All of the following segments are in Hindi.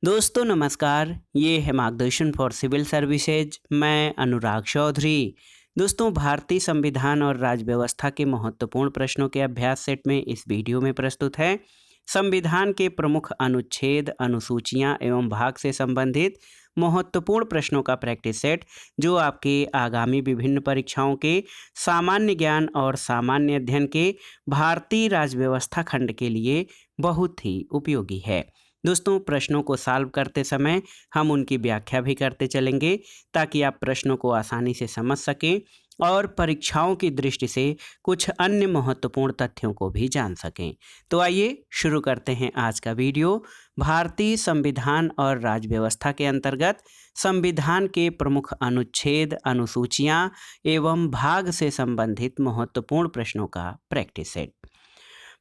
दोस्तों नमस्कार, ये है मार्गदर्शन फॉर सिविल सर्विसेज। मैं अनुराग चौधरी। दोस्तों, भारतीय संविधान और राज्य व्यवस्था के महत्वपूर्ण प्रश्नों के अभ्यास सेट में इस वीडियो में प्रस्तुत है संविधान के प्रमुख अनुच्छेद, अनुसूचियां एवं भाग से संबंधित महत्वपूर्ण प्रश्नों का प्रैक्टिस सेट, जो आपके आगामी विभिन्न परीक्षाओं के सामान्य ज्ञान और सामान्य अध्ययन के भारतीय राज्य व्यवस्था खंड के लिए बहुत ही उपयोगी है। दोस्तों, प्रश्नों को सॉल्व करते समय हम उनकी व्याख्या भी करते चलेंगे ताकि आप प्रश्नों को आसानी से समझ सकें और परीक्षाओं की दृष्टि से कुछ अन्य महत्वपूर्ण तथ्यों को भी जान सकें। तो आइए शुरू करते हैं आज का वीडियो। भारतीय संविधान और राज्य व्यवस्था के अंतर्गत संविधान के प्रमुख अनुच्छेद, अनुसूचियां एवं भाग से संबंधित महत्वपूर्ण प्रश्नों का प्रैक्टिस सेट।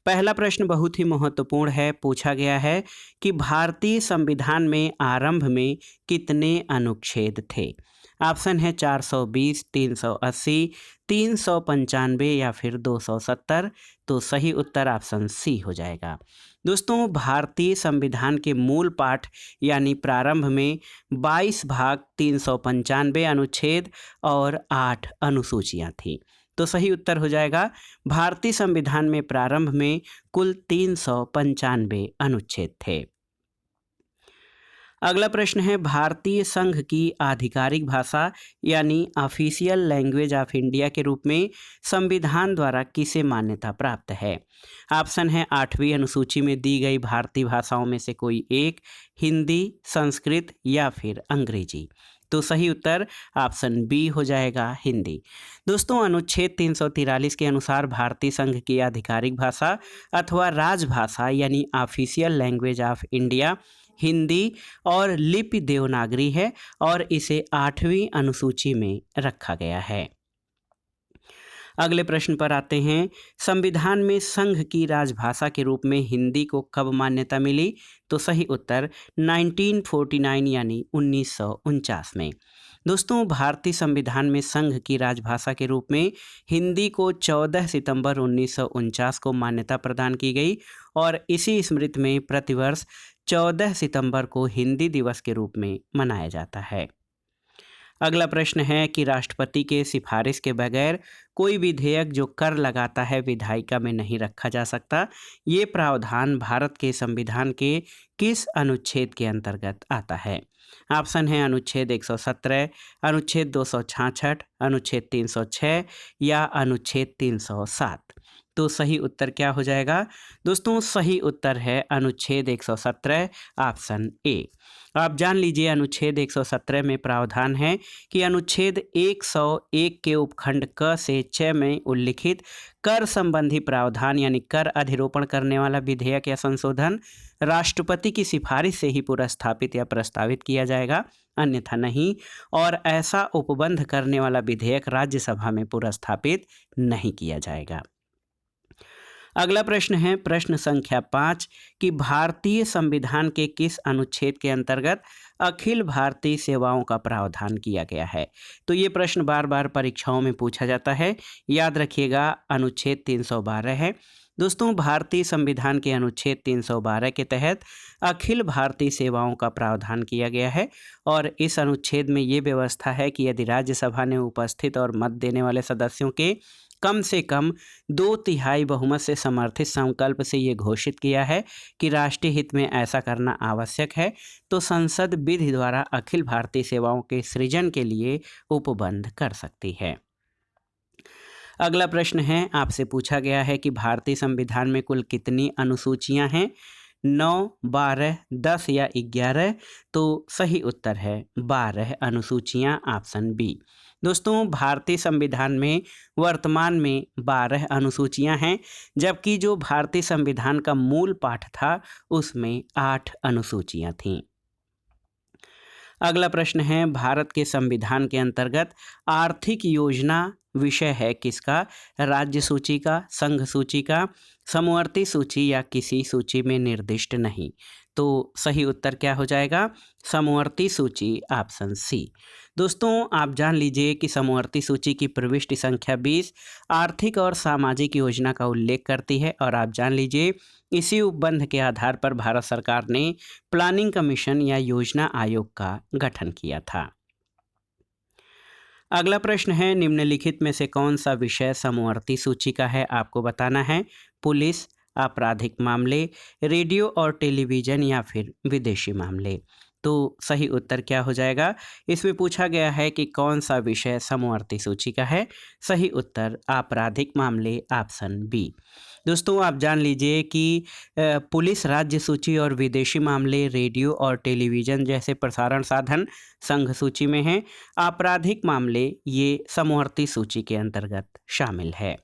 पहला प्रश्न बहुत ही महत्वपूर्ण है। पूछा गया है कि भारतीय संविधान में आरंभ में कितने अनुच्छेद थे। ऑप्शन है 420, 380, 395 या फिर 270। तो सही उत्तर ऑप्शन सी हो जाएगा। दोस्तों, भारतीय संविधान के मूल पाठ यानी प्रारंभ में 22 भाग, 395 अनुच्छेद और 8 अनुसूचियां थीं। तो सही उत्तर हो जाएगा भारतीय संविधान में प्रारंभ में कुल 395 अनुच्छेद थे। अगला प्रश्न है भारतीय संघ की आधिकारिक भाषा यानी ऑफिशियल लैंग्वेज ऑफ इंडिया के रूप में संविधान द्वारा किसे मान्यता प्राप्त है। ऑप्शन है 8वीं अनुसूची में दी गई भारतीय भाषाओं में से कोई एक, हिंदी, संस्कृत या फिर अंग्रेजी। तो सही उत्तर ऑप्शन बी हो जाएगा, हिंदी। दोस्तों, अनुच्छेद 343 के अनुसार भारतीय संघ की आधिकारिक भाषा अथवा राजभाषा यानी official language of India Hindi और लिपि देवनागरी है और इसे 8वीं अनुसूची में रखा गया है। अगले प्रश्न पर आते हैं। संविधान में संघ की राजभाषा के रूप में हिंदी को कब मान्यता मिली। तो सही उत्तर 1949 यानी 1949 में। दोस्तों, भारतीय संविधान में संघ की राजभाषा के रूप में हिंदी को 14 सितंबर 1949 को मान्यता प्रदान की गई और इसी स्मृति में प्रतिवर्ष 14 सितंबर को हिंदी दिवस के रूप में मनाया जाता है। अगला प्रश्न है कि राष्ट्रपति के सिफारिश के बगैर कोई विधेयक जो कर लगाता है विधायिका में नहीं रखा जा सकता। ये प्रावधान भारत के संविधान के किस अनुच्छेद के अंतर्गत आता है। ऑप्शन है अनुच्छेद 117, अनुच्छेद 266, अनुच्छेद 306 या अनुच्छेद 307। तो सही उत्तर क्या हो जाएगा। दोस्तों, सही उत्तर है अनुच्छेद 117, ऑप्शन ए। आप जान लीजिए, अनुच्छेद 117 में प्रावधान है कि अनुच्छेद 101 के उपखंड क से 6 में उल्लिखित कर संबंधी प्रावधान यानी कर अधिरोपण करने वाला विधेयक या संशोधन राष्ट्रपति की सिफारिश से ही पुरस्स्थापित या प्रस्तावित किया जाएगा, अन्यथा नहीं। और ऐसा उपबंध करने वाला विधेयक राज्यसभा में पुरस्स्थापित नहीं किया जाएगा। अगला प्रश्न है प्रश्न संख्या 5 कि भारतीय संविधान के किस अनुच्छेद के अंतर्गत अखिल भारतीय सेवाओं का प्रावधान किया गया है। तो ये प्रश्न बार बार परीक्षाओं में पूछा जाता है। याद रखिएगा, अनुच्छेद 312 है। दोस्तों, भारतीय संविधान के अनुच्छेद 312 के तहत अखिल भारतीय सेवाओं का प्रावधान किया गया है और इस अनुच्छेद में ये व्यवस्था है कि यदि राज्यसभा ने उपस्थित और मत देने वाले सदस्यों के कम से कम 2/3 बहुमत से समर्थित संकल्प से ये घोषित किया है कि राष्ट्रीय हित में ऐसा करना आवश्यक है, तो संसद विधि द्वारा अखिल भारतीय सेवाओं के सृजन के लिए उपबंध कर सकती है। अगला प्रश्न है, आपसे पूछा गया है कि भारतीय संविधान में कुल कितनी अनुसूचियां हैं। 9, 12, 10 या 11। तो सही उत्तर है 12 अनुसूचियां, ऑप्शन बी। दोस्तों, भारतीय संविधान में वर्तमान में 12 अनुसूचियां हैं, जबकि जो भारतीय संविधान का मूल पाठ था उसमें 8 अनुसूचियां थीं। अगला प्रश्न है, भारत के संविधान के अंतर्गत आर्थिक योजना विषय है किसका। राज्य सूची का, संघ सूची का, समवर्ती सूची या किसी सूची में निर्दिष्ट नहीं। तो सही उत्तर क्या हो जाएगा? समवर्ती सूची, ऑप्शन सी। दोस्तों आप जान लीजिए कि समवर्ती सूची की प्रविष्टि संख्या 20 आर्थिक और सामाजिक योजना का उल्लेख करती है और आप जान लीजिए इसी उपबंध के आधार पर भारत सरकार ने प्लानिंग कमीशन या योजना आयोग का गठन किया था। अगला प्रश्न है, निम्नलिखित में से कौन सा विषय समवर्ती सूची का है? आपको बताना है। पुलिस, आपराधिक मामले, रेडियो और टेलीविज़न या फिर विदेशी मामले। तो सही उत्तर क्या हो जाएगा? इसमें पूछा गया है कि कौन सा विषय समवर्ती सूची का है। सही उत्तर आपराधिक मामले, ऑप्शन बी। दोस्तों आप जान लीजिए कि पुलिस राज्य सूची और विदेशी मामले रेडियो और टेलीविज़न जैसे प्रसारण साधन संघ सूची में हैं। आपराधिक मामले ये समवर्ती सूची के अंतर्गत शामिल है।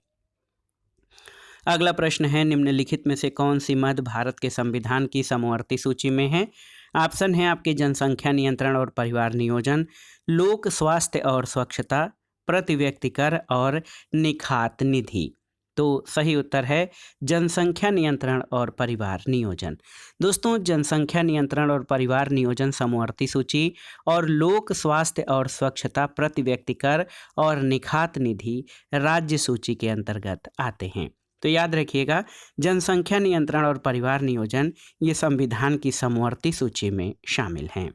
अगला प्रश्न है, निम्नलिखित में से कौन सी मद भारत के संविधान की समवर्ती सूची में है? ऑप्शन है आपके जनसंख्या नियंत्रण और परिवार नियोजन, लोक स्वास्थ्य और स्वच्छता, प्रति व्यक्ति कर और निखात निधि। तो सही उत्तर है जनसंख्या नियंत्रण और परिवार नियोजन। दोस्तों जनसंख्या नियंत्रण और परिवार नियोजन समवर्ती सूची और लोक स्वास्थ्य और स्वच्छता, प्रति व्यक्ति कर और निखात निधि राज्य सूची के अंतर्गत आते हैं। तो याद रखिएगा जनसंख्या नियंत्रण और परिवार नियोजन ये संविधान की समवर्ती सूची में शामिल हैं।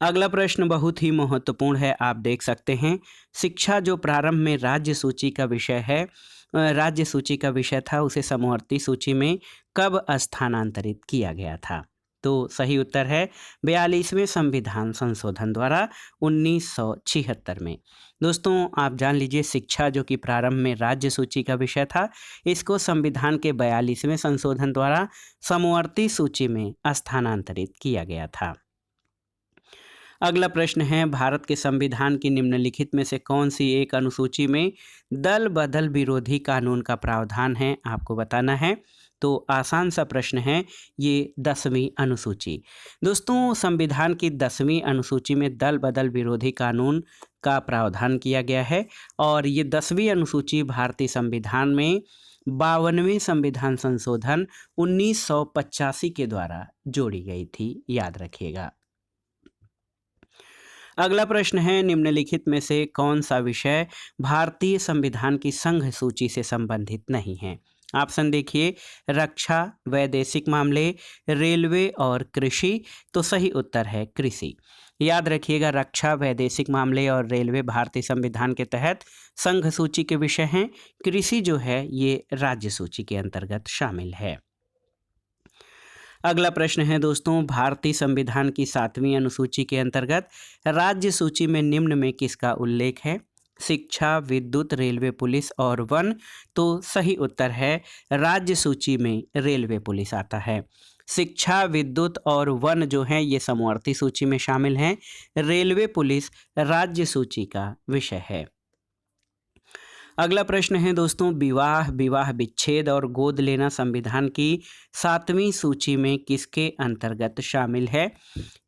अगला प्रश्न बहुत ही महत्वपूर्ण है, आप देख सकते हैं। शिक्षा जो प्रारंभ में राज्य सूची का विषय है, राज्य सूची का विषय था, उसे समवर्ती सूची में कब स्थानांतरित किया गया था? तो सही उत्तर है 42वें संविधान संशोधन द्वारा 1976 में। दोस्तों आप जान लीजिए शिक्षा जो कि प्रारंभ में राज्य सूची का विषय था, इसको संविधान के 42वें संशोधन द्वारा समवर्ती सूची में स्थानांतरित किया गया था। अगला प्रश्न है, भारत के संविधान की निम्नलिखित में से कौन सी एक अनुसूची में दल बदल विरोधी कानून का प्रावधान है? आपको बताना है। तो आसान सा प्रश्न है ये 10वीं अनुसूची। दोस्तों संविधान की 10वीं अनुसूची में दल बदल विरोधी कानून का प्रावधान किया गया है और ये 10वीं अनुसूची भारतीय संविधान में 52वें संविधान संशोधन 1985 के द्वारा जोड़ी गई थी, याद रखिएगा। अगला प्रश्न है, निम्नलिखित में से कौन सा विषय भारतीय संविधान की संघ सूची से संबंधित नहीं है? ऑप्शन देखिए, रक्षा, वैदेशिक मामले, रेलवे और कृषि। तो सही उत्तर है कृषि। याद रखिएगा रक्षा, वैदेशिक मामले और रेलवे भारतीय संविधान के तहत संघ सूची के विषय हैं। कृषि जो है ये राज्य सूची के अंतर्गत शामिल है। अगला प्रश्न है दोस्तों, भारतीय संविधान की 7वीं अनुसूची के अंतर्गत राज्य सूची में निम्न में किसका उल्लेख है? शिक्षा, विद्युत, रेलवे, पुलिस और वन। तो सही उत्तर है राज्य सूची में रेलवे पुलिस आता है। शिक्षा, विद्युत और वन जो है ये समवर्ती सूची में शामिल हैं। रेलवे पुलिस राज्य सूची का विषय है। अगला प्रश्न है दोस्तों, विवाह, विवाह विच्छेद और गोद लेना संविधान की 7वीं सूची में किसके अंतर्गत शामिल है?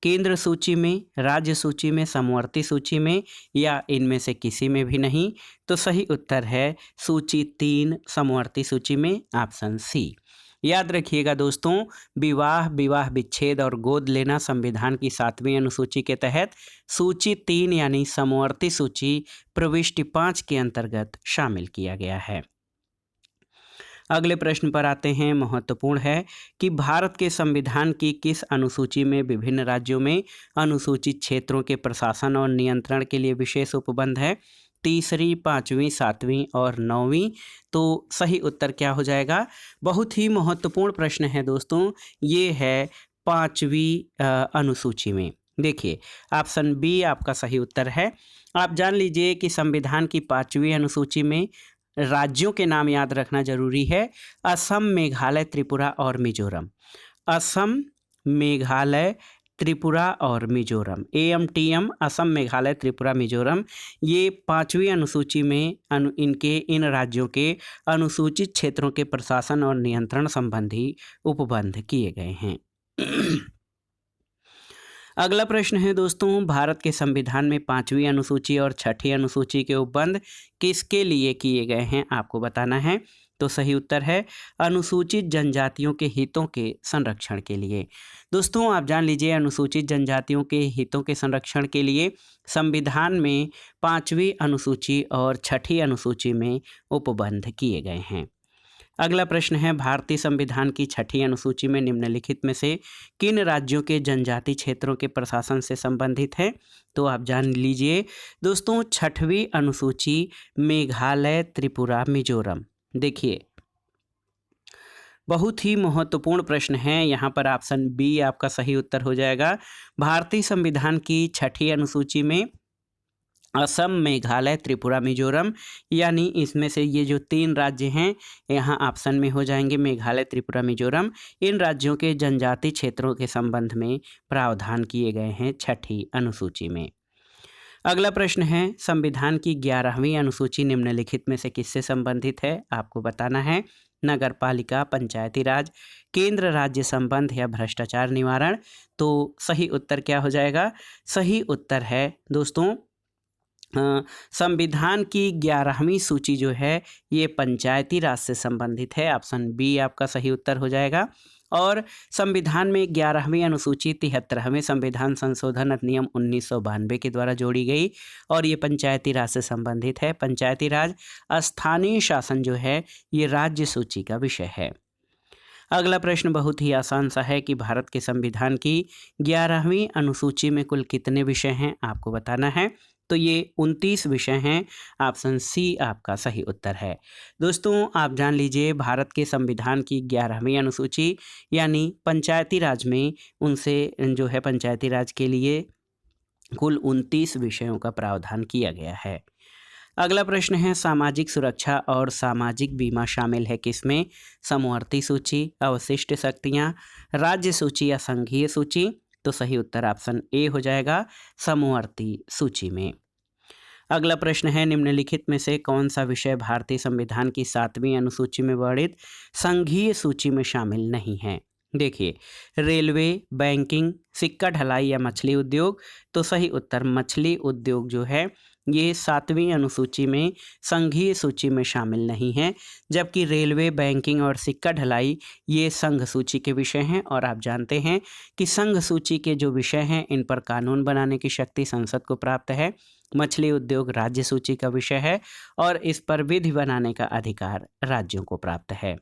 केंद्र सूची में, राज्य सूची में, समवर्ती सूची में या इनमें से किसी में भी नहीं। तो सही उत्तर है सूची 3 समवर्ती सूची में, ऑप्शन सी। याद रखिएगा दोस्तों विवाह, विवाह विच्छेद और गोद लेना संविधान की 7वीं अनुसूची के तहत सूची 3 यानी समवर्ती सूची प्रविष्टि 5 के अंतर्गत शामिल किया गया है। अगले प्रश्न पर आते हैं, महत्वपूर्ण है कि भारत के संविधान की किस अनुसूची में विभिन्न राज्यों में अनुसूचित क्षेत्रों के प्रशासन और नियंत्रण के लिए विशेष उपबंध है? 3री, 5वीं, 7वीं और 9वीं। तो सही उत्तर क्या हो जाएगा? बहुत ही महत्वपूर्ण प्रश्न है दोस्तों, ये है 5वीं अनुसूची में। देखिए ऑप्शन बी आपका सही उत्तर है। आप जान लीजिए कि संविधान की 5वीं अनुसूची में राज्यों के नाम याद रखना जरूरी है। असम, मेघालय, त्रिपुरा और मिजोरम। असम, मेघालय, त्रिपुरा और मिजोरम, AMTM, असम, मेघालय, त्रिपुरा, मिजोरम, ये 5वीं अनुसूची में इन राज्यों के अनुसूचित क्षेत्रों के प्रशासन और नियंत्रण संबंधी उपबंध किए गए हैं। अगला प्रश्न है दोस्तों, भारत के संविधान में 5वीं अनुसूची और 6ठी अनुसूची के उपबंध किसके लिए किए गए हैं? आपको बताना है। तो सही उत्तर है अनुसूचित जनजातियों के हितों के संरक्षण के लिए। दोस्तों आप जान लीजिए अनुसूचित जनजातियों के हितों के संरक्षण के लिए संविधान में 5वीं अनुसूची और 6ठी अनुसूची में उपबंध किए गए हैं। अगला प्रश्न है भारतीय संविधान की 6ठी अनुसूची में निम्नलिखित में से किन राज्यों के जनजाति क्षेत्रों के प्रशासन से संबंधित है? तो आप जान लीजिए दोस्तों 6वीं अनुसूची मेघालय, त्रिपुरा, मिजोरम। देखिए बहुत ही महत्वपूर्ण प्रश्न है, यहाँ पर ऑप्शन बी आपका सही उत्तर हो जाएगा। भारतीय संविधान की 6ठी अनुसूची में असम, मेघालय, त्रिपुरा, मिजोरम, यानी इसमें से ये जो 3 राज्य हैं यहाँ ऑप्शन में हो जाएंगे मेघालय, त्रिपुरा, मिजोरम। इन राज्यों के जनजाति क्षेत्रों के संबंध में प्रावधान किए गए हैं 6ठी अनुसूची में। अगला प्रश्न है संविधान की 11वीं अनुसूची निम्नलिखित में से किससे संबंधित है? आपको बताना है। नगर पालिका, पंचायती राज, केंद्र राज्य संबंध या भ्रष्टाचार निवारण। तो सही उत्तर क्या हो जाएगा? सही उत्तर है दोस्तों संविधान की 11वीं सूची जो है ये पंचायती राज से संबंधित है। ऑप्शन बी आपका सही उत्तर हो जाएगा। और संविधान में 11वीं अनुसूची 73वें संविधान संशोधन अधिनियम 1992 के द्वारा जोड़ी गई और ये पंचायती राज से संबंधित है। पंचायती राज स्थानीय शासन जो है ये राज्य सूची का विषय है। अगला प्रश्न बहुत ही आसान सा है कि भारत के संविधान की 11वीं अनुसूची में कुल कितने विषय हैं? आपको बताना है। तो ये 29 विषय हैं। ऑप्शन सी आपका सही उत्तर है। दोस्तों आप जान लीजिए भारत के संविधान की 11वीं अनुसूची यानी पंचायती राज में उनसे जो है पंचायती राज के लिए कुल 29 विषयों का प्रावधान किया गया है। अगला प्रश्न है सामाजिक सुरक्षा और सामाजिक बीमा शामिल है किसमें? समवर्ती सूची, अवशिष्ट शक्तियाँ, राज्य सूची या संघीय सूची। तो सही उत्तर ऑप्शन ए हो जाएगा समवर्ती सूची में। अगला प्रश्न है निम्नलिखित में से कौन सा विषय भारतीय संविधान की 7वीं अनुसूची में वर्णित संघीय सूची में शामिल नहीं है? देखिए रेलवे, बैंकिंग, सिक्का ढलाई या मछली उद्योग। तो सही उत्तर मछली उद्योग जो है ये 7वीं अनुसूची में संघीय सूची में शामिल नहीं है, जबकि रेलवे, बैंकिंग और सिक्का ढलाई ये संघ सूची के विषय हैं। और आप जानते हैं कि संघ सूची के जो विषय हैं इन पर कानून बनाने की शक्ति संसद को प्राप्त है। मछली उद्योग राज्य सूची का विषय है और इस पर विधि बनाने का अधिकार राज्यों को प्राप्त है।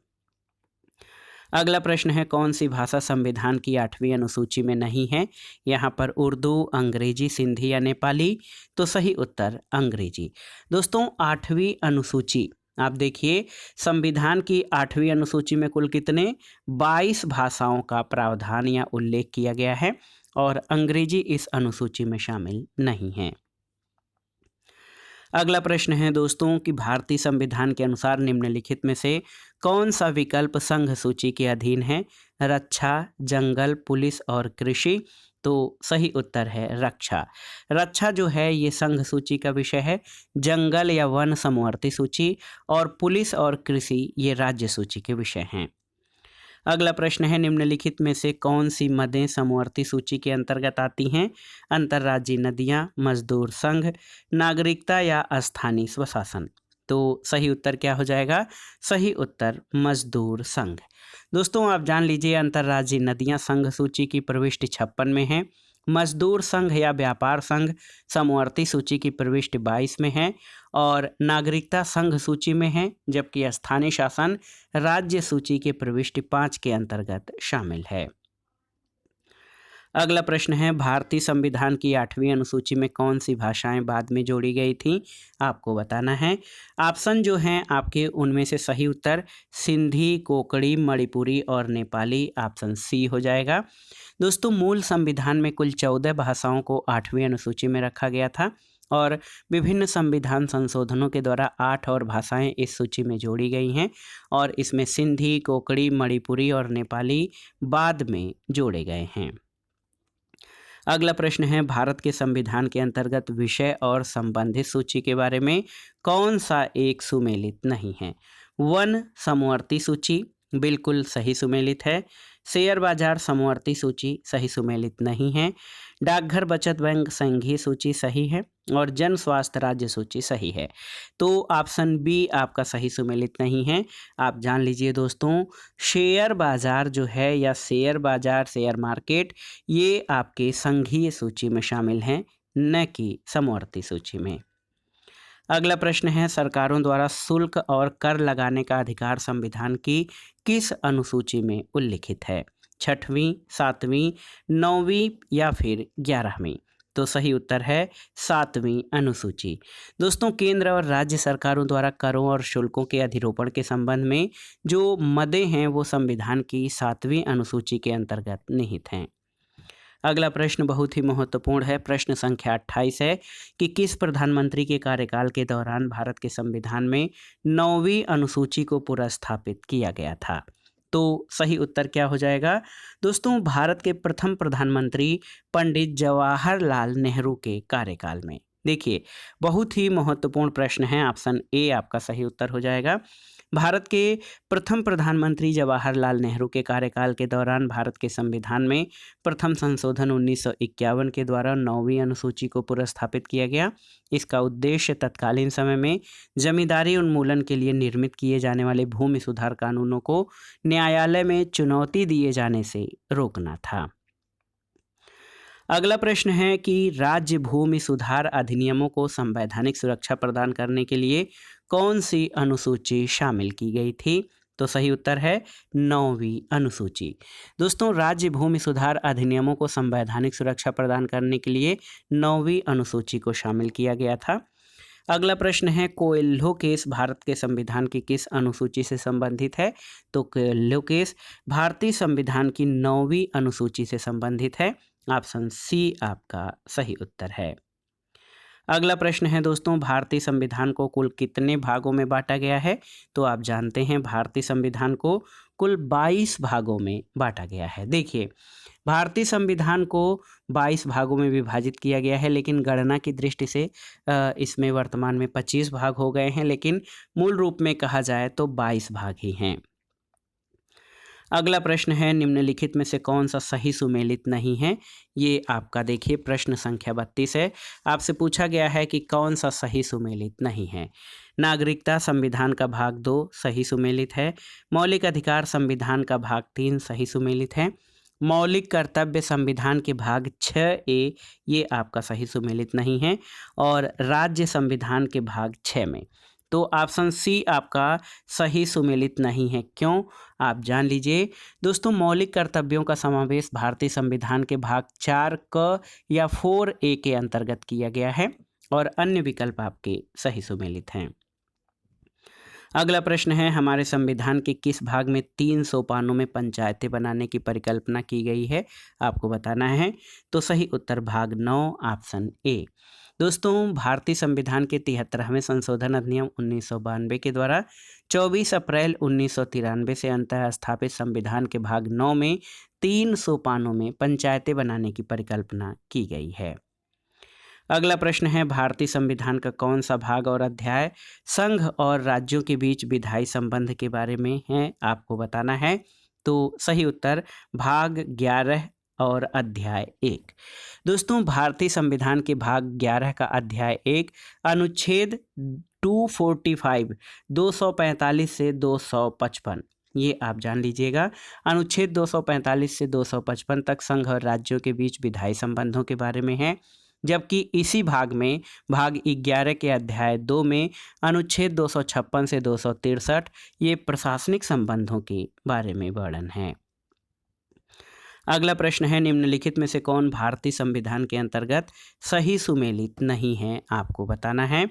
अगला प्रश्न है कौन सी भाषा संविधान की 8वीं अनुसूची में नहीं है? यहाँ पर उर्दू, अंग्रेजी, सिंधी या नेपाली। तो सही उत्तर अंग्रेजी। दोस्तों 8वीं अनुसूची आप देखिए संविधान की 8वीं अनुसूची में कुल कितने 22 भाषाओं का प्रावधान या उल्लेख किया गया है और अंग्रेजी इस अनुसूची में शामिल नहीं है। अगला प्रश्न है दोस्तों कि भारतीय संविधान के अनुसार निम्नलिखित में से कौन सा विकल्प संघ सूची के अधीन है? रक्षा, जंगल, पुलिस और कृषि। तो सही उत्तर है रक्षा। रक्षा जो है ये संघ सूची का विषय है, जंगल या वन समवर्ती सूची और पुलिस और कृषि ये राज्य सूची के विषय हैं। अगला प्रश्न है निम्नलिखित में से कौन सी मदें समवर्ती सूची के अंतर्गत आती हैं? अंतर्राज्यीय नदियाँ, मजदूर संघ, नागरिकता या स्थानीय स्वशासन। तो सही उत्तर क्या हो जाएगा? सही उत्तर मजदूर संघ। दोस्तों आप जान लीजिए अंतर्राज्यीय नदियाँ संघ सूची की प्रविष्टि 56 में है, मजदूर संघ या व्यापार संघ समवर्ती सूची की प्रविष्टि 22 में है और नागरिकता संघ सूची में है, जबकि स्थानीय शासन राज्य सूची के प्रविष्टि 5 के अंतर्गत शामिल है। अगला प्रश्न है भारतीय संविधान की 8वीं अनुसूची में कौन सी भाषाएं बाद में जोड़ी गई थी? आपको बताना है। ऑप्शन जो हैं आपके उनमें से सही उत्तर सिंधी, कोंकणी, मणिपुरी और नेपाली। ऑप्शन सी हो जाएगा। दोस्तों मूल संविधान में कुल 14 भाषाओं को 8वीं अनुसूची में रखा गया था और विभिन्न संविधान संशोधनों के द्वारा 8 और भाषाएं इस सूची में जोड़ी गई हैं और इसमें सिंधी, कोंकणी, मणिपुरी और नेपाली बाद में जोड़े गए हैं। अगला प्रश्न है भारत के संविधान के अंतर्गत विषय और संबंधित सूची के बारे में कौन सा एक सुमेलित नहीं है? वन समवर्ती सूची बिल्कुल सही सुमेलित है। शेयर बाजार समवर्ती सूची सही सुमेलित नहीं है। डाकघर बचत बैंक संघीय सूची सही है और जन स्वास्थ्य राज्य सूची सही है। तो ऑप्शन बी आपका सही सुमेलित नहीं है। आप जान लीजिए दोस्तों, शेयर बाजार जो है या शेयर बाजार शेयर मार्केट ये आपके संघीय सूची में शामिल हैं, न कि समवर्ती सूची में। अगला प्रश्न है, सरकारों द्वारा शुल्क और कर लगाने का अधिकार संविधान की किस अनुसूची में उल्लिखित है? 6वीं, 7वीं, 9वीं या फिर 11वीं? तो सही उत्तर है 7वीं अनुसूची। दोस्तों, केंद्र और राज्य सरकारों द्वारा करों और शुल्कों के अधिरोपण के संबंध में जो मदें हैं वो संविधान की 7वीं अनुसूची के अंतर्गत निहित हैं। अगला प्रश्न बहुत ही महत्वपूर्ण है। प्रश्न संख्या 28 है कि किस प्रधानमंत्री के कार्यकाल के दौरान भारत के संविधान में 9वीं अनुसूची को पुनर्स्थापित किया गया था? तो सही उत्तर क्या हो जाएगा? दोस्तों, भारत के प्रथम प्रधानमंत्री पंडित जवाहरलाल नेहरू के कार्यकाल में। देखिए, बहुत ही महत्वपूर्ण प्रश्न है। ऑप्शन ए आपका सही उत्तर हो जाएगा। भारत के प्रथम प्रधानमंत्री जवाहरलाल नेहरू के कार्यकाल के दौरान भारत के संविधान में प्रथम संशोधन 1951 के द्वारा 9वीं अनुसूची को पुनर्स्थापित किया गया। इसका उद्देश्य तत्कालीन समय में जमींदारी उन्मूलन के लिए निर्मित किए जाने वाले भूमि सुधार कानूनों को न्यायालय में चुनौती दिए जाने से रोकना था। अगला प्रश्न है कि राज्य भूमि सुधार अधिनियमों को संवैधानिक सुरक्षा प्रदान करने के लिए कौन सी अनुसूची शामिल की गई थी? तो सही उत्तर है 9वीं अनुसूची। दोस्तों, राज्य भूमि सुधार अधिनियमों को संवैधानिक सुरक्षा प्रदान करने के लिए 9वीं अनुसूची को शामिल किया गया था। अगला प्रश्न है, कोएल्हो केस भारत के संविधान की किस अनुसूची से संबंधित है? तो कोएल्हो केस भारतीय संविधान की 9वीं अनुसूची से संबंधित है। ऑप्शन सी आपका सही उत्तर है। अगला प्रश्न है दोस्तों, भारतीय संविधान को कुल कितने भागों में बांटा गया है? तो आप जानते हैं भारतीय संविधान को कुल 22 भागों में बांटा गया है। देखिए, भारतीय संविधान को 22 भागों में विभाजित किया गया है, लेकिन गणना की दृष्टि से इसमें वर्तमान में 25 भाग हो गए हैं, लेकिन मूल रूप में कहा जाए तो 22 भाग ही हैं। अगला प्रश्न है, निम्नलिखित में से कौन सा सही सुमेलित नहीं है? ये आपका देखिए प्रश्न संख्या 32 है। आपसे पूछा गया है कि कौन सा सही सुमेलित नहीं है। नागरिकता संविधान का भाग 2 सही सुमेलित है। मौलिक अधिकार संविधान का भाग 3 सही सुमेलित है। मौलिक कर्तव्य संविधान के भाग 6A ये आपका सही सुमेलित नहीं है। और राज्य संविधान के भाग 6 में तो ऑप्शन सी आपका सही सुमेलित नहीं है। क्यों? आप जान लीजिए दोस्तों, मौलिक कर्तव्यों का समावेश भारतीय संविधान के भाग 4 क या 4A के अंतर्गत किया गया है और अन्य विकल्प आपके सही सुमेलित हैं। अगला प्रश्न है, हमारे संविधान के किस भाग में 3 सोपानों में पंचायतें बनाने की परिकल्पना की गई है? आपको बताना है। तो सही उत्तर भाग 9 ऑप्शन ए। दोस्तों, भारतीय संविधान के 73वें संशोधन अधिनियम 1992 के द्वारा 24 अप्रैल 1993 से अंततः स्थापित संविधान के भाग 9 में 3 सोपानों में पंचायतें बनाने की परिकल्पना की गई है। अगला प्रश्न है, भारतीय संविधान का कौन सा भाग और अध्याय संघ और राज्यों के बीच विधायी संबंध के बारे में है? आपको बताना है। तो सही उत्तर भाग 11 और अध्याय 1। दोस्तों, भारतीय संविधान के भाग 11 का अध्याय 1 अनुच्छेद 245 245 से 255 ये आप जान लीजिएगा। अनुच्छेद 245 से 255 तक संघ और राज्यों के बीच विधायी संबंधों के बारे में है, जबकि इसी भाग में भाग 11 के अध्याय 2 में अनुच्छेद 256 से 263 ये प्रशासनिक संबंधों के बारे में वर्णन है। अगला प्रश्न है, निम्नलिखित में से कौन भारतीय संविधान के अंतर्गत सही सुमेलित नहीं है? आपको बताना है।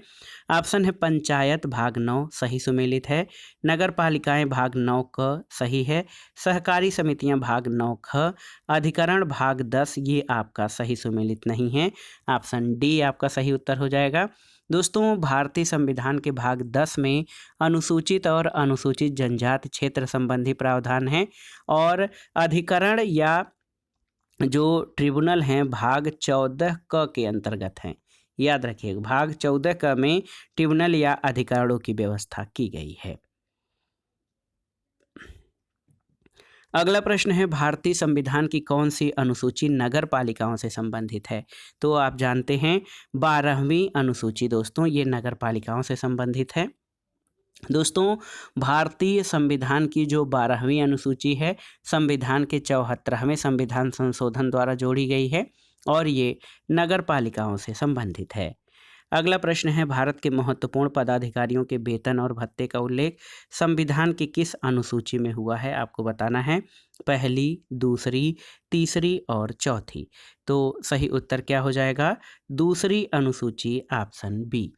ऑप्शन है पंचायत भाग 9 सही सुमेलित है। नगर पालिकाएं भाग 9 क सही है। सहकारी समितियां भाग 9 ख। अधिकरण भाग 10 ये आपका सही सुमेलित नहीं है। ऑप्शन डी आपका सही उत्तर हो जाएगा। दोस्तों, भारतीय संविधान के भाग 10 में अनुसूचित और अनुसूचित जनजाति क्षेत्र संबंधी प्रावधान है और अधिकरण या जो ट्रिब्यूनल हैं भाग 14 क के अंतर्गत हैं। याद रखिएगा, भाग 14 क में ट्रिब्यूनल या अधिकरणों की व्यवस्था की गई है। अगला प्रश्न है भारतीय संविधान की कौन सी अनुसूची नगर पालिकाओं से संबंधित है? तो आप जानते हैं 12वीं अनुसूची दोस्तों ये नगर पालिकाओं से संबंधित है। दोस्तों भारतीय संविधान की जो 12वीं अनुसूची है संविधान के 74वें संविधान संशोधन द्वारा जोड़ी गई है और ये नगर पालिकाओं से संबंधित है। अगला प्रश्न है भारत के महत्वपूर्ण पदाधिकारियों के वेतन और भत्ते का उल्लेख संविधान की किस अनुसूची में हुआ है? आपको बताना है पहली, दूसरी, तीसरी और चौथी। तो सही उत्तर क्या हो जाएगा? दूसरी अनुसूची, ऑप्शन बी।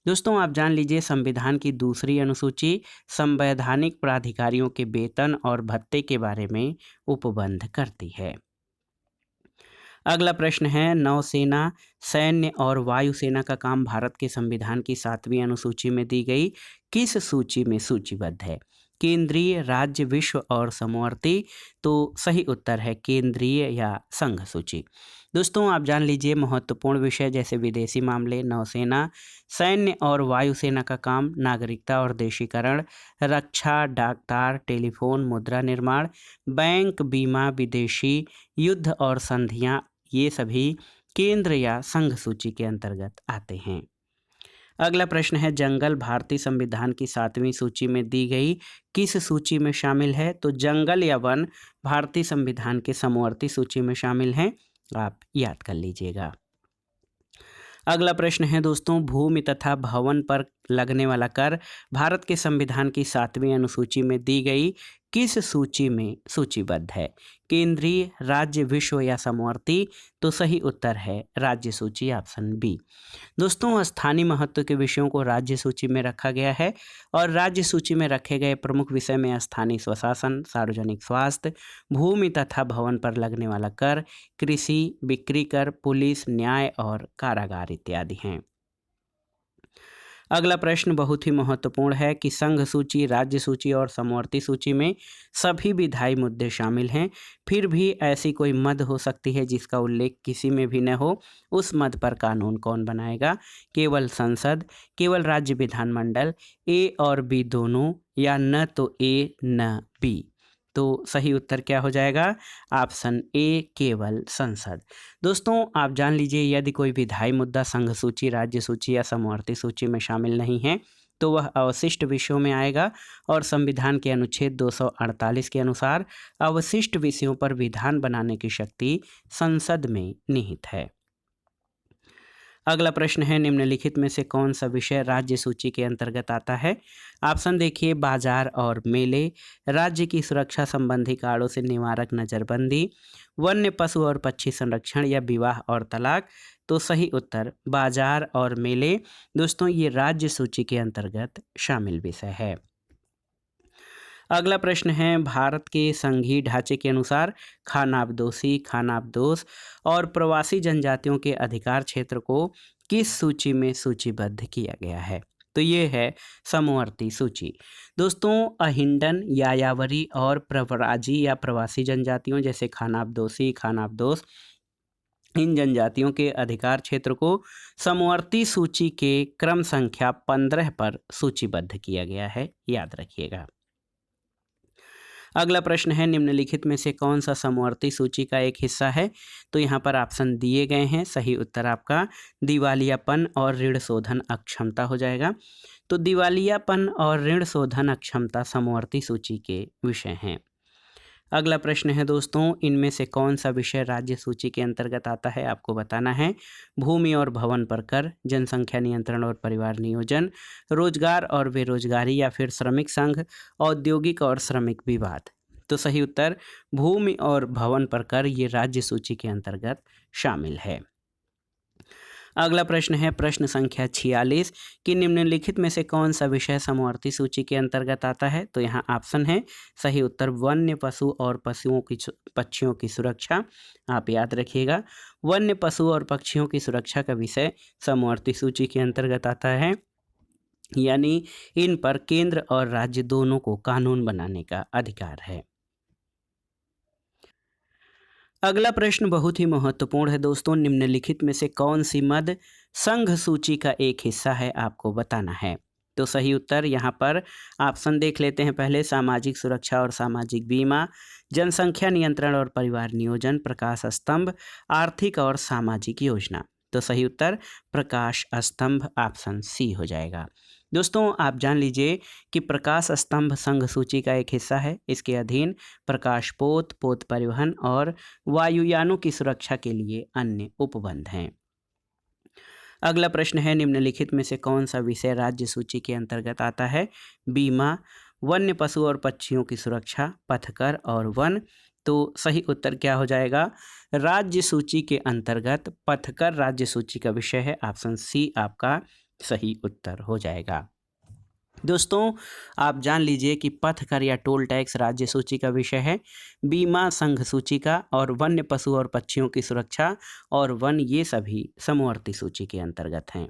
दोस्तों आप जान लीजिए संविधान की दूसरी अनुसूची संवैधानिक प्राधिकारियों के वेतन और भत्ते के बारे में उपबंध करती है। अगला प्रश्न है नौसेना, सैन्य और वायुसेना का काम भारत के संविधान की 7वीं अनुसूची में दी गई किस सूची में सूचीबद्ध है? केंद्रीय, राज्य, विश्व और समवर्ती। तो सही उत्तर है केंद्रीय या संघ सूची। दोस्तों आप जान लीजिए महत्वपूर्ण विषय जैसे विदेशी मामले, नौसेना, सैन्य और वायुसेना का काम, नागरिकता और देशीकरण, रक्षा, डाकतार, टेलीफोन, मुद्रा निर्माण, बैंक, बीमा, विदेशी, युद्ध और संधियां, ये सभी केंद्र या संघ सूची के अंतर्गत आते हैं। अगला प्रश्न है जंगल भारतीय संविधान की 7वीं सूची में दी गई किस सूची में शामिल है? तो जंगल या वन भारतीय संविधान के समवर्ती सूची में शामिल हैं, आप याद कर लीजिएगा। अगला प्रश्न है दोस्तों भूमि तथा भवन पर लगने वाला कर भारत के संविधान की 7वीं अनुसूची में दी गई किस सूची में सूचीबद्ध है? केंद्रीय, राज्य, विश्व या समवर्ती। तो सही उत्तर है राज्य सूची, ऑप्शन बी। दोस्तों स्थानीय महत्व के विषयों को राज्य सूची में रखा गया है और राज्य सूची में रखे गए प्रमुख विषय में स्थानीय स्वशासन, सार्वजनिक स्वास्थ्य, भूमि तथा भवन पर लगने वाला कर, कृषि, बिक्री कर, पुलिस, न्याय और कारागार इत्यादि हैं। अगला प्रश्न बहुत ही महत्वपूर्ण है कि संघ सूची, राज्य सूची और समवर्ती सूची में सभी विधायी मुद्दे शामिल हैं, फिर भी ऐसी कोई मद हो सकती है जिसका उल्लेख किसी में भी न हो, उस मद पर कानून कौन बनाएगा? केवल संसद, केवल राज्य विधानमंडल, ए और बी दोनों या न तो ए न बी। तो सही उत्तर क्या हो जाएगा? ऑप्शन ए केवल संसद। दोस्तों आप जान लीजिए यदि कोई विधायी मुद्दा संघ सूची, राज्य सूची या समवर्ती सूची में शामिल नहीं है तो वह अवशिष्ट विषयों में आएगा और संविधान के अनुच्छेद 248 के अनुसार अवशिष्ट विषयों पर विधान बनाने की शक्ति संसद में निहित है। अगला प्रश्न है निम्नलिखित में से कौन सा विषय राज्य सूची के अंतर्गत आता है? ऑप्शन देखिए बाजार और मेले, राज्य की सुरक्षा संबंधी कारणों से निवारक नजरबंदी, वन्य पशु और पक्षी संरक्षण या विवाह और तलाक। तो सही उत्तर बाजार और मेले। दोस्तों ये राज्य सूची के अंतर्गत शामिल विषय है। अगला प्रश्न है भारत के संघीय ढांचे के अनुसार खानाबदोशी, खानाबदोश और प्रवासी जनजातियों के अधिकार क्षेत्र को किस सूची में सूचीबद्ध किया गया है? तो ये है समवर्ती सूची। दोस्तों अहिंडन, यायावरी और प्रव्राजी या प्रवासी जनजातियों जैसे खानाबदोशी, खानाबदोश, इन जनजातियों के अधिकार क्षेत्र को समवर्ती सूची के क्रम संख्या 15 पर सूचीबद्ध किया गया है, याद रखिएगा। अगला प्रश्न है निम्नलिखित में से कौन सा समवर्ती सूची का एक हिस्सा है? तो यहाँ पर ऑप्शन दिए गए हैं, सही उत्तर आपका दिवालियापन और ऋण शोधन अक्षमता हो जाएगा। तो दिवालियापन और ऋण शोधन अक्षमता समवर्ती सूची के विषय हैं। अगला प्रश्न है दोस्तों इनमें से कौन सा विषय राज्य सूची के अंतर्गत आता है? आपको बताना है भूमि और भवन पर कर, जनसंख्या नियंत्रण और परिवार नियोजन, रोजगार और बेरोजगारी या फिर श्रमिक संघ, औद्योगिक और श्रमिक विवाद। तो सही उत्तर भूमि और भवन पर कर ये राज्य सूची के अंतर्गत शामिल है। अगला प्रश्न है प्रश्न संख्या 46 कि निम्नलिखित में से कौन सा विषय समवर्ती सूची के अंतर्गत आता है? तो यहाँ ऑप्शन है सही उत्तर वन्य पशु और पक्षियों की सुरक्षा। आप याद रखिएगा वन्य पशु और पक्षियों की सुरक्षा का विषय समवर्ती सूची के अंतर्गत आता है, यानी इन पर केंद्र और राज्य दोनों को कानून बनाने का अधिकार है। अगला प्रश्न बहुत ही महत्वपूर्ण है दोस्तों, निम्नलिखित में से कौन सी मद संघ सूची का एक हिस्सा है? आपको बताना है तो सही उत्तर यहाँ पर ऑप्शन देख लेते हैं पहले, सामाजिक सुरक्षा और सामाजिक बीमा, जनसंख्या नियंत्रण और परिवार नियोजन, प्रकाश स्तंभ, आर्थिक और सामाजिक योजना। तो सही उत्तर प्रकाश स्तंभ ऑप्शन सी हो जाएगा। दोस्तों आप जान लीजिए कि प्रकाश स्तंभ संघ सूची का एक हिस्सा है। इसके अधीन प्रकाश पोत, पोत परिवहन और वायुयानों की सुरक्षा के लिए अन्य उपबंध हैं। अगला प्रश्न है, निम्नलिखित में से कौन सा विषय राज्य सूची के अंतर्गत आता है? बीमा, वन्य पशु और पक्षियों की सुरक्षा, पथकर और वन। तो सही उत्तर क्या हो जाएगा? राज्य सूची के अंतर्गत पथकर राज्य सूची का विषय है। ऑप्शन सी आपका सही उत्तर हो जाएगा। दोस्तों आप जान लीजिए कि पथकर या टोल टैक्स राज्य सूची का विषय है, बीमा संघ सूची का, और वन्य पशु और पक्षियों की सुरक्षा और वन ये सभी समवर्ती सूची के अंतर्गत हैं।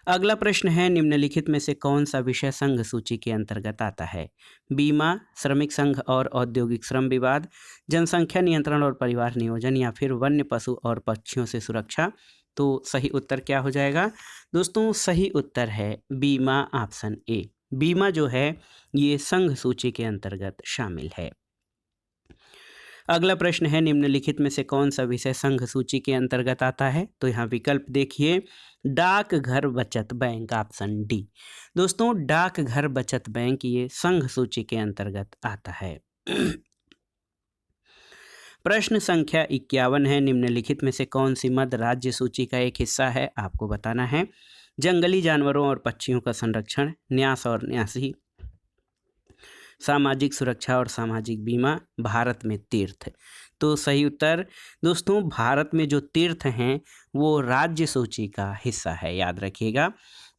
अगला प्रश्न है, निम्नलिखित में से कौन सा विषय संघ सूची के अंतर्गत आता है? बीमा, श्रमिक संघ और औद्योगिक श्रम विवाद, जनसंख्या नियंत्रण और परिवार नियोजन, या फिर वन्य पशु और पक्षियों से सुरक्षा। तो सही उत्तर क्या हो जाएगा? दोस्तों सही उत्तर है बीमा ऑप्शन ए। बीमा जो है ये संघ सूची के अंतर्गत शामिल है। अगला प्रश्न है, निम्नलिखित में से कौन सा विषय संघ सूची के अंतर्गत आता है? तो यहाँ विकल्प देखिए, डाकघर बचत बैंक ऑप्शन डी। दोस्तों डाकघर बचत बैंक ये संघ सूची के अंतर्गत आता है। प्रश्न संख्या 51 है, निम्नलिखित में से कौन सी मद राज्य सूची का एक हिस्सा है? आपको बताना है। जंगली जानवरों और पक्षियों का संरक्षण, न्यास और न्यासी, सामाजिक सुरक्षा और सामाजिक बीमा, भारत में तीर्थ। तो सही उत्तर दोस्तों भारत में जो तीर्थ हैं वो राज्य सूची का हिस्सा है, याद रखिएगा।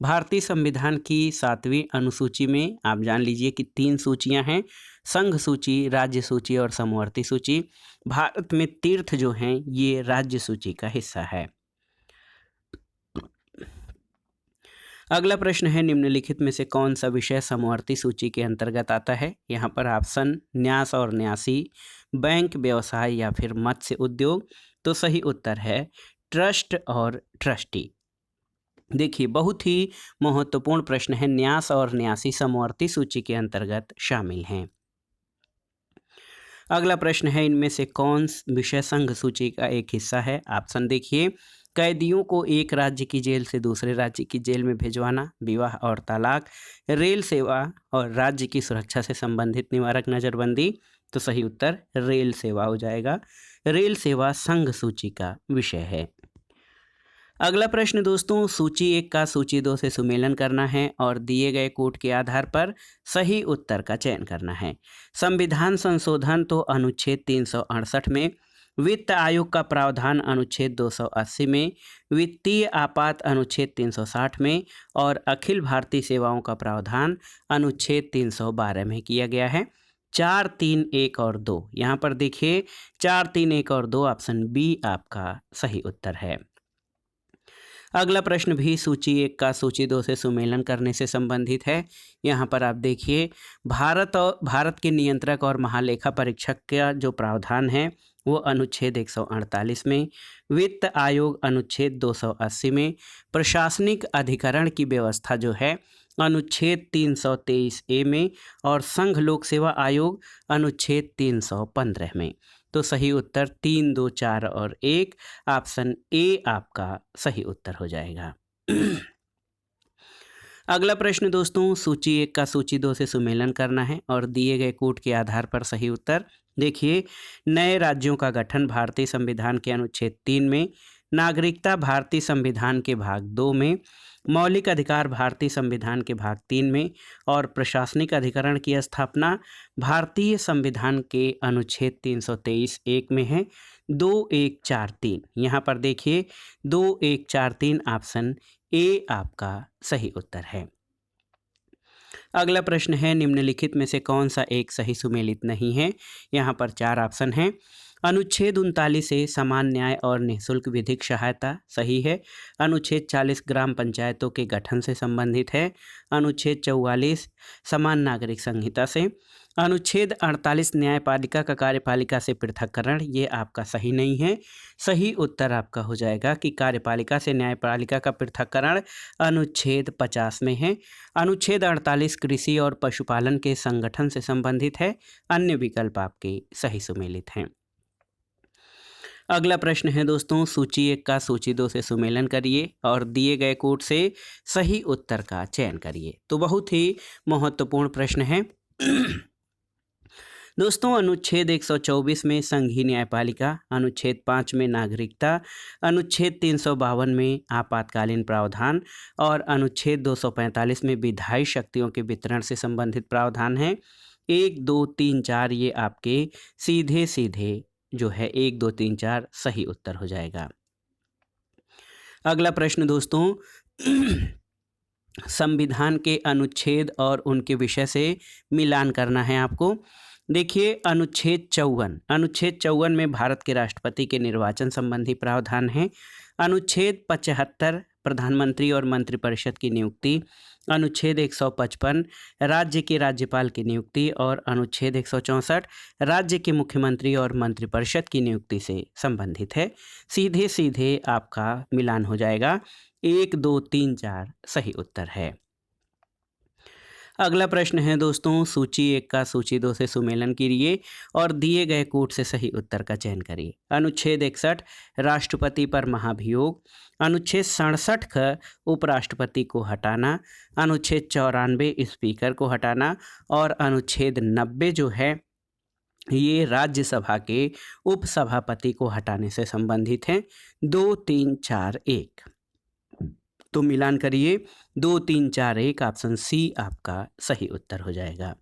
भारतीय संविधान की 7वीं अनुसूची में आप जान लीजिए कि 3 सूचियां हैं, संघ सूची, राज्य सूची और समवर्ती सूची। भारत में तीर्थ जो हैं ये राज्य सूची का हिस्सा है। अगला प्रश्न है, निम्नलिखित में से कौन सा विषय समवर्ती सूची के अंतर्गत आता है? यहाँ पर ऑप्शन न्यास और न्यासी, बैंक, व्यवसाय या फिर मत्स्य उद्योग। तो सही उत्तर है ट्रस्ट और ट्रस्टी। देखिए बहुत ही महत्वपूर्ण प्रश्न है, न्यास और न्यासी समवर्ती सूची के अंतर्गत शामिल हैं। अगला प्रश्न है, इनमें से कौन विषय संघ सूची का एक हिस्सा है? ऑप्शन देखिए, कैदियों को एक राज्य की जेल से दूसरे राज्य की जेल में भिजवाना, विवाह और तलाक, रेल सेवा और राज्य की सुरक्षा से संबंधित निवारक नज़रबंदी। तो सही उत्तर रेल सेवा हो जाएगा। रेल सेवा संघ सूची का विषय है। अगला प्रश्न दोस्तों, सूची 1 का सूची 2 से सुमेलन करना है और दिए गए कोड के आधार पर सही उत्तर का चयन करना है। संविधान संशोधन तो अनुच्छेद 368 में, वित्त आयोग का प्रावधान अनुच्छेद 280 में, वित्तीय आपात अनुच्छेद 360 में और अखिल भारतीय सेवाओं का प्रावधान अनुच्छेद 312 में किया गया है। 4, 3, 1 और 2, यहाँ पर देखिए 4, 3, 1 और 2 ऑप्शन बी आपका सही उत्तर है। अगला प्रश्न भी सूची 1 का सूची 2 से सुमेलन करने से संबंधित है। यहाँ पर आप देखिए भारत के नियंत्रक और महालेखा परीक्षक का जो प्रावधान है वो अनुच्छेद 148 में, वित्त आयोग अनुच्छेद 280 में, प्रशासनिक अधिकरण की व्यवस्था जो है अनुच्छेद 323A में और संघ लोक सेवा आयोग अनुच्छेद 315 में। तो सही उत्तर 3, 2, 4 और 1 ऑप्शन ए आपका सही उत्तर हो जाएगा। अगला प्रश्न दोस्तों, सूची 1 का सूची 2 से सुमेलन करना है और दिए गए कोड के आधार पर सही उत्तर देखिए, नए राज्यों का गठन भारतीय संविधान के अनुच्छेद 3 में, नागरिकता भारतीय संविधान के भाग 2 में, मौलिक अधिकार भारतीय संविधान के भाग 3 में और प्रशासनिक अधिकरण की स्थापना भारतीय संविधान के अनुच्छेद 323(1) में है। 2, 1, 4, 3, यहाँ पर देखिए 2, 1, 4, 3 ऑप्शन ए आपका सही उत्तर है। अगला प्रश्न है, निम्नलिखित में से कौन सा एक सही सुमेलित नहीं है? यहाँ पर 4 ऑप्शन हैं। अनुच्छेद 39 से समान न्याय और निःशुल्क विधिक सहायता सही है। अनुच्छेद 40 ग्राम पंचायतों के गठन से संबंधित है। अनुच्छेद 44 समान नागरिक संहिता से। अनुच्छेद 48 न्यायपालिका का कार्यपालिका से पृथक्करण, ये आपका सही नहीं है। सही उत्तर आपका हो जाएगा कि कार्यपालिका से न्यायपालिका का पृथक्करण अनुच्छेद 50 में है। अनुच्छेद 48 कृषि और पशुपालन के संगठन से संबंधित है। अन्य विकल्प आपके सही सुमेलित हैं। अगला प्रश्न है दोस्तों, सूची 1 का सूची 2 से सुमेलन करिए और दिए गए कोड से सही उत्तर का चयन करिए। तो बहुत ही महत्वपूर्ण प्रश्न है। दोस्तों, अनुच्छेद 124 में संघीय न्यायपालिका, अनुच्छेद 5 में नागरिकता, अनुच्छेद 352 में आपातकालीन प्रावधान और अनुच्छेद 245 में विधायी शक्तियों के वितरण से संबंधित प्रावधान है। 1, 2, 3, 4 ये आपके सीधे सीधे जो है 1, 2, 3, 4 सही उत्तर हो जाएगा। अगला प्रश्न दोस्तों, संविधान के अनुच्छेद और उनके विषय से मिलान करना है आपको। देखिए, अनुच्छेद 54 में भारत के राष्ट्रपति के निर्वाचन संबंधी प्रावधान है। अनुच्छेद 75 प्रधानमंत्री और मंत्रिपरिषद की नियुक्ति, अनुच्छेद 155 राज्य के राज्यपाल की नियुक्ति और अनुच्छेद 164 राज्य के मुख्यमंत्री और मंत्रिपरिषद की नियुक्ति से संबंधित है। सीधे सीधे आपका मिलान हो जाएगा। 1, 2, 3, 4 सही उत्तर है। अगला प्रश्न है दोस्तों, सूची 1 का सूची 2 से सुमेलन कीजिए और दिए गए कोड से सही उत्तर का चयन करिए। अनुच्छेद 61 राष्ट्रपति पर महाभियोग, अनुच्छेद 67 का उपराष्ट्रपति को हटाना, अनुच्छेद 94 स्पीकर को हटाना और अनुच्छेद 90 जो है ये राज्यसभा के उपसभापति को हटाने से संबंधित हैं। 2, 3, 4, 1 तो मिलान करिए। 2, 3, 4, 1 ऑप्शन सी आपका सही उत्तर हो जाएगा।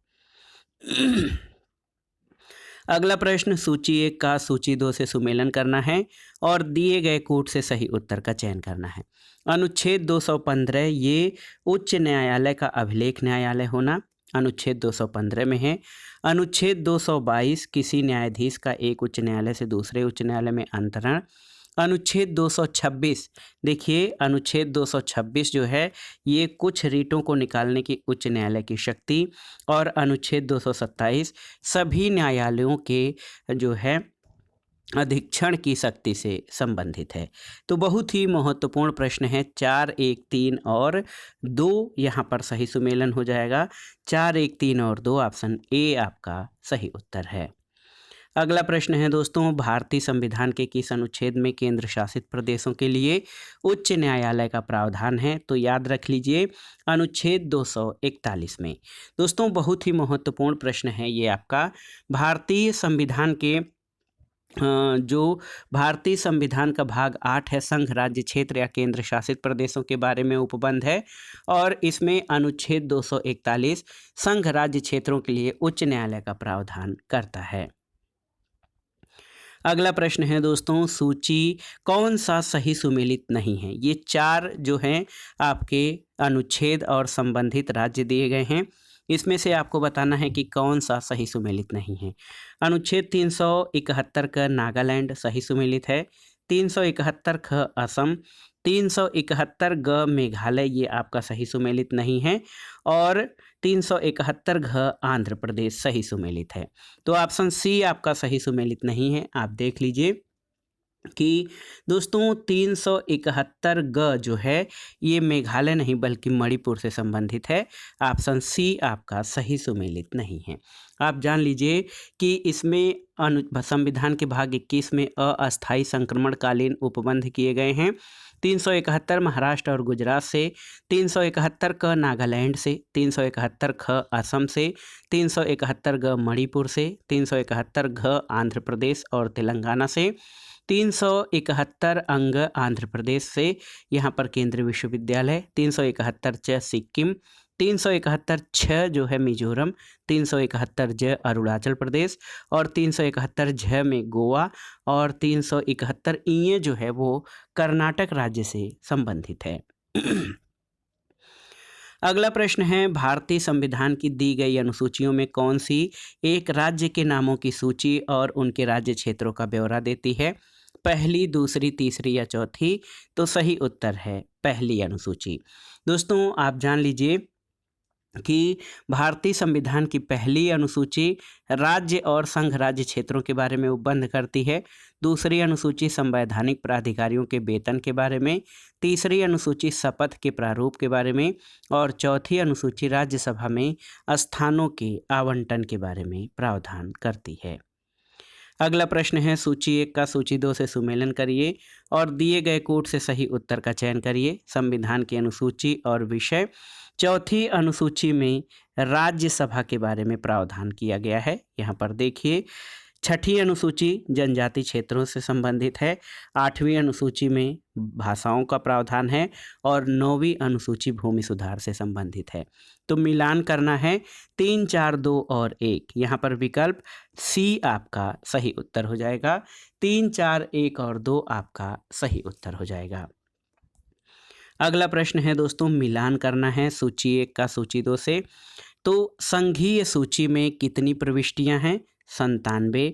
अगला प्रश्न, सूची 1 का सूची 2 से सुमेलन करना है और दिए गए कोड से सही उत्तर का चयन करना है। अनुच्छेद 215 ये उच्च न्यायालय का अभिलेख न्यायालय होना अनुच्छेद 215 में है। अनुच्छेद 222 किसी न्यायाधीश का एक उच्च न्यायालय से दूसरे उच्च न्यायालय में अंतरण। अनुच्छेद 226 देखिए, अनुच्छेद 226 जो है ये कुछ रीटों को निकालने की उच्च न्यायालय की शक्ति और अनुच्छेद 227 सभी न्यायालयों के जो है अधीक्षण की शक्ति से संबंधित है। तो बहुत ही महत्वपूर्ण प्रश्न है। 4, 1, 3 और 2 यहाँ पर सही सुमेलन हो जाएगा। 4, 1, 3 और 2 ऑप्शन ए आपका सही उत्तर है। अगला प्रश्न है दोस्तों, भारतीय संविधान के किस अनुच्छेद में केंद्र शासित प्रदेशों के लिए उच्च न्यायालय का प्रावधान है? तो याद रख लीजिए, अनुच्छेद 241 में। दोस्तों, बहुत ही महत्वपूर्ण प्रश्न है ये आपका। भारतीय संविधान के जो भारतीय संविधान का भाग 8 है, संघ राज्य क्षेत्र या केंद्र शासित प्रदेशों के बारे में उपबंध है और इसमें अनुच्छेद 241 संघ राज्य क्षेत्रों के लिए उच्च न्यायालय का प्रावधान करता है। अगला प्रश्न है दोस्तों, सूची कौन सा सही सुमेलित नहीं है? ये 4 जो हैं आपके अनुच्छेद और संबंधित राज्य दिए गए हैं। इसमें से आपको बताना है कि कौन सा सही सुमेलित नहीं है। अनुच्छेद 371 का नागालैंड सही सुमेलित है। 371 ख असम, 371 ग मेघालय ये आपका सही सुमेलित नहीं है और 371 घ आंध्र प्रदेश सही सुमेलित है। तो ऑप्शन सी आपका सही सुमेलित नहीं है। आप देख लीजिए कि दोस्तों 371 ग जो है ये मेघालय नहीं बल्कि मणिपुर से संबंधित है। ऑप्शन सी आपका सही सुमेलित नहीं है। आप जान लीजिए कि इसमें संविधान के भाग 21 में अस्थायी संक्रमणकालीन उपबंध किए गए हैं। 371 महाराष्ट्र और गुजरात से, 371 क नागालैंड से, 371 ख असम से, 371 ग मणिपुर से, 371 घ आंध्र प्रदेश और तेलंगाना से, 371 अंग आंध्र प्रदेश से, यहाँ पर केंद्रीय विश्वविद्यालय, 371 च सिक्किम, 371 छ जो है मिजोरम, 371 ज अरुणाचल प्रदेश और 371 झ में गोवा और 371 ई जो है वो कर्नाटक राज्य से संबंधित है। अगला प्रश्न है, भारतीय संविधान की दी गई अनुसूचियों में कौन सी एक राज्य के नामों की सूची और उनके राज्य क्षेत्रों का ब्यौरा देती है? पहली, दूसरी, तीसरी या चौथी? तो सही उत्तर है पहली अनुसूची। दोस्तों, आप जान लीजिए कि भारतीय संविधान की पहली अनुसूची राज्य और संघ राज्य क्षेत्रों के बारे में उपबंध करती है। दूसरी अनुसूची संवैधानिक प्राधिकारियों के वेतन के बारे में, तीसरी अनुसूची शपथ के प्रारूप के बारे में और चौथी अनुसूची राज्यसभा में स्थानों के आवंटन के बारे में प्रावधान करती है। अगला प्रश्न है, सूची 1 का सूची 2 से सुमेलन करिए और दिए गए कोड से सही उत्तर का चयन करिए। संविधान की अनुसूची और विषय। चौथी अनुसूची में राज्यसभा के बारे में प्रावधान किया गया है। यहाँ पर देखिए, छठी अनुसूची जनजाति क्षेत्रों से संबंधित है, 8वीं अनुसूची में भाषाओं का प्रावधान है और 9वीं अनुसूची भूमि सुधार से संबंधित है। तो मिलान करना है 3, 4, 2 और 1। यहाँ पर विकल्प सी आपका सही उत्तर हो जाएगा। 3, 4, 1 और 2 आपका सही उत्तर हो जाएगा। अगला प्रश्न है दोस्तों, मिलान करना है सूची 1 का सूची 2 से। तो संघीय सूची में कितनी प्रविष्टियां हैं? 97,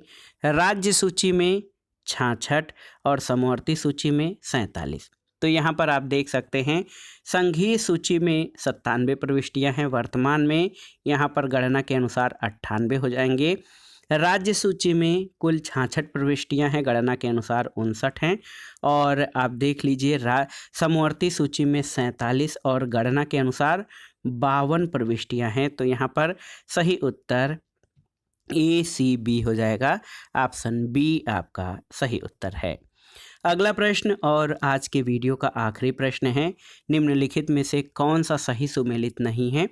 राज्य सूची में 66 और समवर्ती सूची में 47। तो यहाँ पर आप देख सकते हैं संघीय सूची में 97 प्रविष्टियां हैं वर्तमान में, यहाँ पर गणना के अनुसार 98 हो जाएंगे। राज्य सूची में कुल 66 प्रविष्टियां हैं, गणना के अनुसार 59 हैं। और आप देख लीजिए समवर्ती सूची में 47 और गणना के अनुसार 52 प्रविष्टियां हैं। तो यहाँ पर सही उत्तर ACB हो जाएगा। ऑप्शन बी आपका सही उत्तर है। अगला प्रश्न और आज के वीडियो का आखिरी प्रश्न है, निम्नलिखित में से कौन सा सही सुमेलित नहीं है?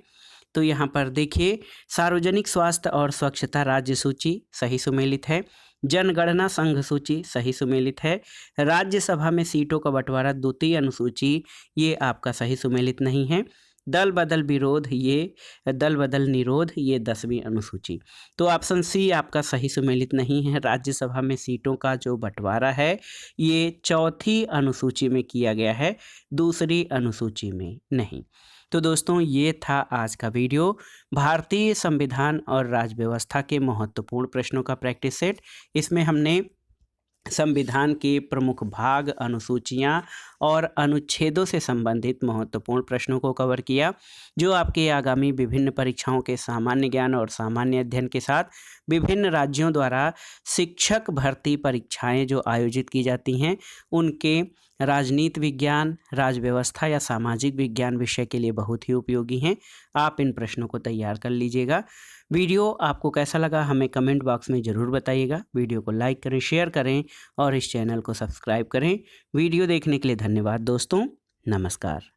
तो यहाँ पर देखिए, सार्वजनिक स्वास्थ्य और स्वच्छता राज्य सूची सही सुमेलित है, जनगणना संघ सूची सही सुमेलित है, राज्यसभा में सीटों का बंटवारा द्वितीय अनुसूची ये आपका सही सुमेलित नहीं है, दल बदल निरोध ये 10वीं अनुसूची। तो ऑप्शन सी आपका सही सुमेलित नहीं है। राज्यसभा में सीटों का जो बंटवारा है ये चौथी अनुसूची में किया गया है, दूसरी अनुसूची में नहीं। तो दोस्तों, ये था आज का वीडियो, भारतीय संविधान और राज्य व्यवस्था के महत्वपूर्ण प्रश्नों का प्रैक्टिस सेट। इसमें हमने संविधान के प्रमुख भाग, अनुसूचियां और अनुच्छेदों से संबंधित महत्वपूर्ण प्रश्नों को कवर किया, जो आपके आगामी विभिन्न परीक्षाओं के सामान्य ज्ञान और सामान्य अध्ययन के साथ विभिन्न राज्यों द्वारा शिक्षक भर्ती परीक्षाएं जो आयोजित की जाती हैं उनके राजनीति विज्ञान, राज्य व्यवस्था या सामाजिक विज्ञान विषय के लिए बहुत ही उपयोगी हैं। आप इन प्रश्नों को तैयार कर लीजिएगा। वीडियो आपको कैसा लगा हमें कमेंट बॉक्स में ज़रूर बताइएगा। वीडियो को लाइक करें, शेयर करें और इस चैनल को सब्सक्राइब करें। वीडियो देखने के लिए धन्यवाद दोस्तों। नमस्कार।